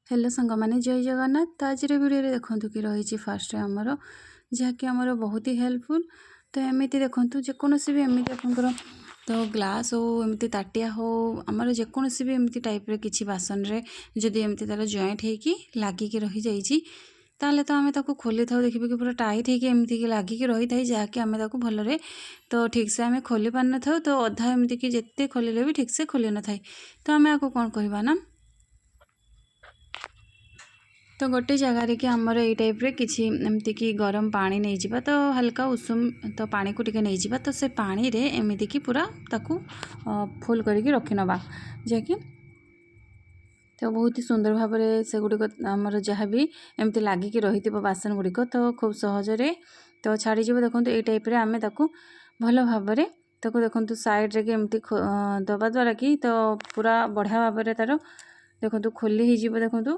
Hello सांग मैंने जय जगन्नाथ। तो आज वीडियो देखु कि रही फास्ट आमर जहाँकि आमर बहुत ही हेल्पफुल। तो एमती देखु जेकोसी भी एमती आपंकर तो ग्लास हो एमती ताटिया हो आमर जेकोसी भी एमती टाइप किसी बासन रे जदि एमती तार जॉइंट होगी लगिकी रही जाइए ताले तो आम ताको खोली था देखिए कि पूरा टाइट होगी एमती कि लगिकी रही था जहाँकि आम ताको भलरे तो ठीक से आम खोली पार न था तो अधा एमती कि जिते खोलिले भी ठीक से खोली न था। तो आम आपको कौन कहवा ना तो गोटे जगार कि आमर ये टाइप किसी एमती कि गरम पानी नहीं जावा तो हल्का उषुम तो पानी को टिके नहीं जावा तो से पानी रे एमती कि पूरा ताकू फुल करके रखी नवा जहाँकि तो बहुत ही सुंदर भाव में से गुड़िक आमर जहाँ भी एमती लगिकी रही बासन गुड़िक तो खूब सहजरे तो छाड़ीज देखो ये टाइप आम ताकू भल भाव में ताकू देखो साइड रे एमती दबा द्वारा कि तो पूरा बढ़िया भाव में तार देखो खोली हो देखो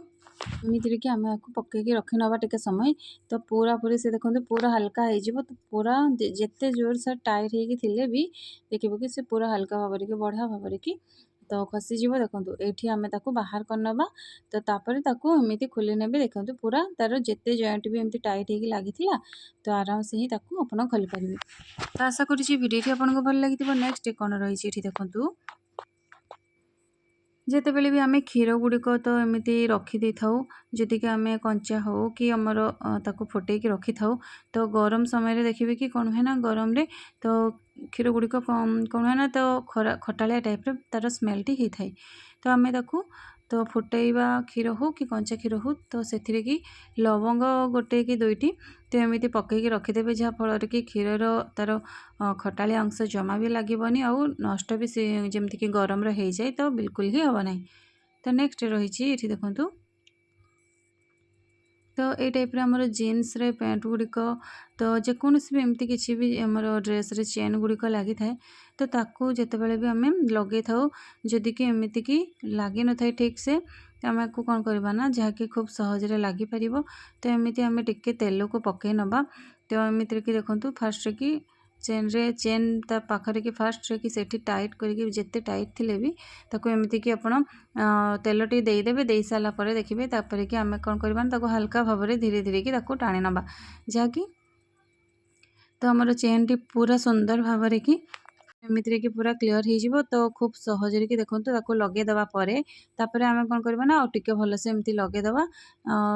एमती कि आम आपको पकईकी रखी नवा टिके समय तो पूरा पूरी से देखो पूरा हल्का हो तो पूरा जिते जोर से टाइट होगी भी देखिए कि से पूरा हल्का भाव में बढ़िया भाव में कि तो खसीज देखो ये आम बाहर करनवा तो तापर ताकू एमती खोली ने देखो पूरा तार जिते जॉइंट भी एमती टाइट होगी लगी तो आराम से ही ताकू अपन खोली पारे। तो आशा करुँच वीडियो आपको भल लगी। नेक्स्ट कौन रही देखु जिते बेले भी आम क्षीर गुड़िक तो एमती रखी दे था जदि कि आम कंचा हो कि आमर ताको फुटेकी रखी था तो गरम समय देखिए कि कौन है ना गरम रे तो क्षीर गुड़िक कौन है ना तो खटालिया टाइप तार स्मेलटी होता है तो आम ताकू तो फुटेबा क्षीर हो कि कंचा क्षीर हो तो से कि लवंग गोटे कि दुईटी तो एमती पकईकी रखिदेवे जहाँफल कि क्षीर तार खटालिया अंश जमा भी लगभग आउ नष्ट भी से जमती कि गरम हो जाए तो बिल्कुल ही हम ना। तो नेक्स्ट रही देखु तो ये टाइप आमर जीन्स रे पैंट गुड़िक तो जेकोसी भी एमती किसी भी आमर ड्रेस रे चेन गुड़िक लगी थाए तो ताकू जिते बड़े भी आम लगे था जदि कि एमती कि लगी न था ठीक से आम आपको कौन करवा ना जहाँकि खूब सहजरे लगिपर तो एमती आम टिके तेल को पकई नवा तो एमती कि देखु फास्ट कि चेन ता पाखरे कि फास्ट कि सेठी टाइट करके जिते टाइट थिले भी ताको एमती कि आपण तेल टी देदेवे दे सारा पर देखिए तापर कि आम कौन करवा ताको हल्का भाव में धीरे धीरे कि ताको टाणी नवा जहाँकि तो आमर चेन टी पूरा सुंदर भाव में कि एमती कि पूरा क्लीयर हो तो खूब सहजरे कि देखो ताको लगेदवा तापर आम कौन करवा ना आउ टिके भलसे एमती लगेदवा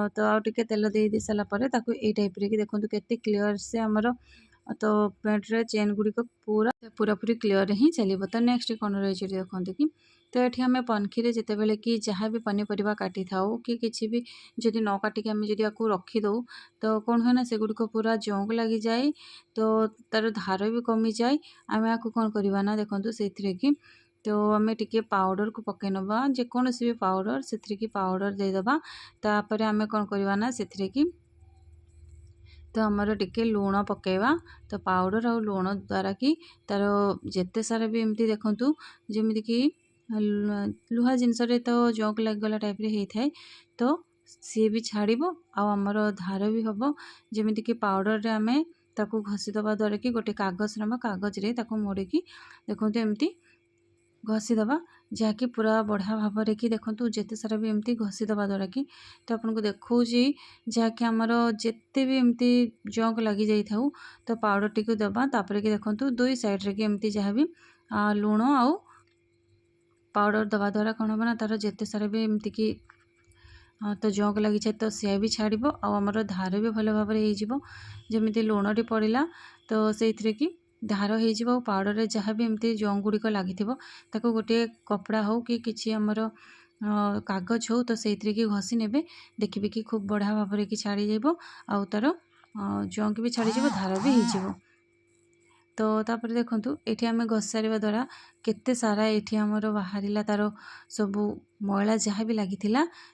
तो आउ टिके तेल दे सारा पर ताको ये टाइप रे कि देखो केते क्लीयर से आमर तो पेंट रे चेन गुड़िक पूरा पूरा पूरी क्लीयर ही चलो। तो नेक्स्ट कौन रही देखते कि तो ये आम पनखी जिते बड़े कि जहाँ भी पनीपरिया काटी था कि किसी भी जदि न काटिक आम जदि आपको रखीदे तो कौन है ना से गुड़िक पूरा जंग लगी जाए तो तार धार भी कमी जाए आम आपको कौन करवा ना देखो से कि तो आम टिके पाउडर को पकई नवा जेकोसी भी पाउडर से कि पाउडर देदबा तापर आम कौन करवा ना से कि तो आमर टिके लुण पकेवा तो पाउडर आ लुण द्वारा कि तार जिते सारा भी एमती देखु जमी कि लुहा जिनस तो जंक लगगला टाइप होता है तो सी भी छाड़ आमर धार भी हम जमी कि पाउडर रे आम ताकू घसीदबा द्वारा कि गोटे कागज नवा कागज रे ताकू मोड़की देखते एमती घसीदबा जहाँकि पूरा बढ़िया भाव में कि देखो जिते सारा भी एमती घसीदबा द्वारा कि तो आपको देखा जहाँकि आमर जिते भी एमती जंक लगी जाई था तो पाउडर टी को दबा तापर कि देखो दुई साइड रे कि एमती जहाँ भी लुण आउ पाउडर दबा द्वारा कौन हम ना तार जिते सारा भी एमती कि तो जंक लगी जाए तो सी भी छाड़ आमर धार भी भल भाव में जमी लुण टी पड़ा तो से कि धार हो पाउडर रे जहाँ भी एमती जंग गुड़िक लगी गोटे कपड़ा हो कि किसी आमर कागज हो तो से कि घसी ने देखिए कि खूब बढ़िया भाव में कि छाड़ी जाइब आउ तार जंक भी छाड़ी जाइब धार भी हो तो तापर देखु ये आम घसार द्वारा केते सारा ये आमर बाहर तार सबू मैला जहाँ भी लगी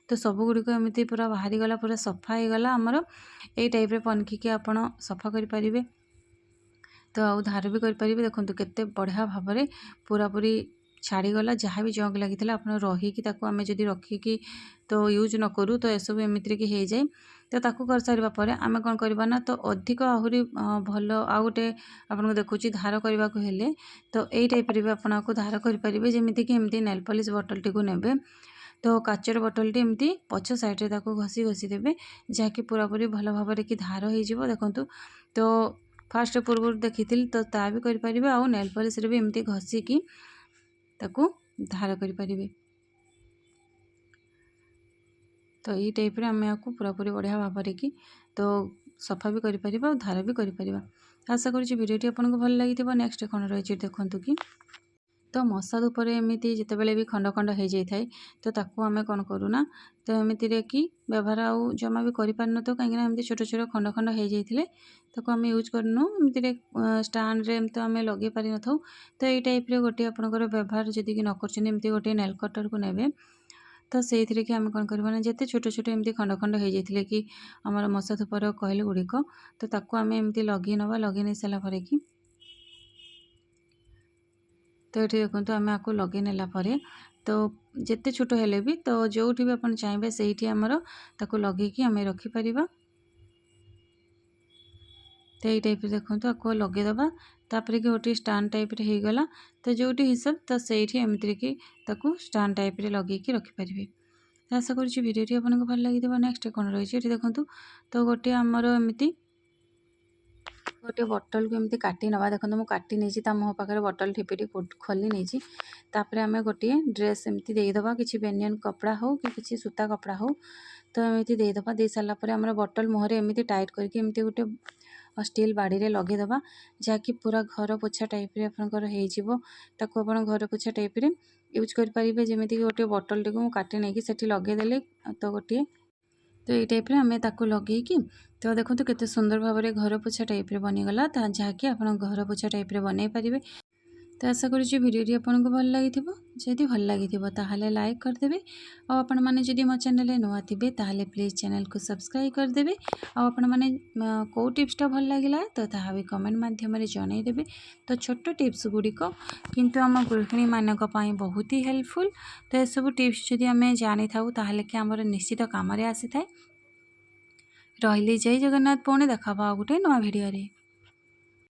तो सब गुड़िक एमती पूरा बाहरी गला पूरा सफा हो गला आमर ये टाइप रे पनखी आपण सफा करें तो आउ धार भी करें देखो केते बढ़िया भाव में पूरा पूरी छाड़ीगला जहाँ भी जंग लगी आप रहीकि आम जब रखिकी तो यूज न करूँ तो यू एमती कि हो जाए तो ताकू कर सारा पर आम कौन करवा ना तो अधिक आहरी भल आ गोटे आपको देखुची धार करने को हेले तो यही टाइप भी आपको धार करें जमीक एमती नेल पॉलिश बॉटल टी को नेबे तो काचर बटलटी एमती पछ साइड्रे ताको घसी घसी देवे जहाँकि पूरापूरी भल भाव कि धार हो देखु। तो फास्ट पूर्व देखी तो ता भी करें आउ नेल पॉलिश रे भी एमती घसीकी ताकू धार करें। तो ये टाइप आम आपको पूरापूरी बढ़िया भाव कि तो सफा भी करें धार भी करें। आशा करुँच भिडियोटी आपको भल लगी। नेक्स्ट कौन रही देखूँ कि तो मशा धूपर एमती जितेबाला भी खंड खंड हो जाए तो ताकू आम कौन करूना तो एमती कि व्यवहार आउ जमा भी कर पार तो कहीं एमती छोट छोट खंड खंड हो जाते ताकू आम यूज करनु एमती स्टाण्ड रे एमती आम लगे पारि न था। तो ये टाइप गोटे आपंकर व्यवहार जदि न करमती गोटे नेल कटर को नेबे तो से कि आम कौन करना जिते छोट छोट एमती खंड खंड हो जाते कि आमर मशा धूपर कहल गुड़िक तो ताकू आम एमती लगे नवा लगे नहीं सारापर कि तो ये देखो आम आपको लगे नेला तो जिते छोट हेले भी तो जो भी आप चाहिए से आमर ताको लगे कि आम रखिपर। तो ये टाइप देखो आपको लगेदबा तापर कि गोटे स्टाण्ड टाइप रे हो गला तो जो हिसाब तो से एमती कि स्टाण्ड टाइप रे लगे रखिपारे। आशा करुँच भिडियोटी आपको भल लगी। नेक्स्ट कौन रही देखूँ तो गोटे आमर एमती गोटे बटल को एमती काटी नवा देखो मुझे काटी नहीं मुँह पाखे बटल ठिपीटी खोली नहीं तापर आम गोटे ड्रेस एमती देदबा कि बेनियन कपड़ा हो कि किसी सूता कपड़ा हो तो एमती देदबा दे सारापर आम बटल मुहर एमती टाइट करके एमती गोटे स्टील बाड़ी रे लगेदबा जहाँकि पूरा घर पोछा टाइप रे आपनकर हो ताको अपन घर पोछा टाइप रे यूज करें जमीक गोटे बटल टी को काटी नहीं कि लगेदेले तो गोटे तो ये टाइप आम ताको लगे कि तो देखो तो केते सुंदर भाव में घर पोछा टाइप रे बनीगला जहाँकि आप घर पोछा टाइप रे बनई पारे। तो आशा करुँच भिडियोटी आपको भल लगी जदि भल लगी ताहले लाइक करदेवे और आपण मैंने जदि मो चैनल नुआ थे ताहले प्लीज चैनल को सब्सक्राइब करदेवे और आपण मैंने कौ टिप्सटा भल लगे तो ताहा भी कमेंट माध्यम जनईदेवे। तो छोट टिप्स गुड़िक किंतु आम गृहिणी मानक पई बहुत ही हेल्पफुल। तो यह टिप्स जदि आम जानी था ताहले कि आमर निश्चित काम आसी था। रही जय जगन्नाथ पुणी देखा गोटे नुआ भिडियो।